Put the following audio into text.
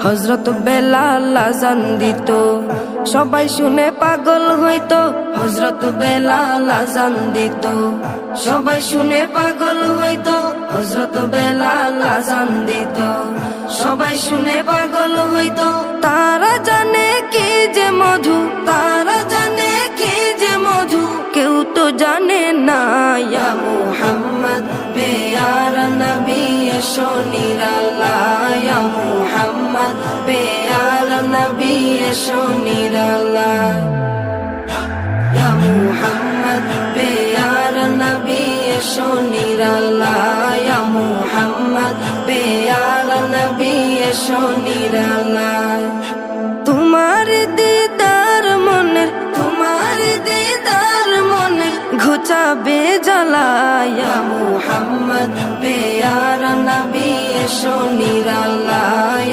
হযরত বেলাল আযান দিত, সবাই শুনে পাগল হইতো। হযরত বেলাল আযান দিত, সবাই শুনে পাগল হইতো। হযরত বেলাল আযান দিত, সবাই শুনে পাগল হইতো। তারা জানে কি যে মধু, তারা জানে কি যে মধু, কেউ তো জানে না। ইয়া মুহাম্মদ পেয়ারা নবী এসো নিরালায়, ইয়া মুহাম্মদ পেয়ারা নবী এসো নিরালায়, ইয়া মুহাম্মদ পেয়ারা নবী এসো নিরালায়, ইয়া মুহাম্মদ পেয়ারা নবী এসো নিরালায়। তোমার দিদার মনের, তোমার দিদার মনের ঘুচাবে জ্বালায়, ইয়া মুহাম্মদ পেয়ারা নবী এসো নিরালায়।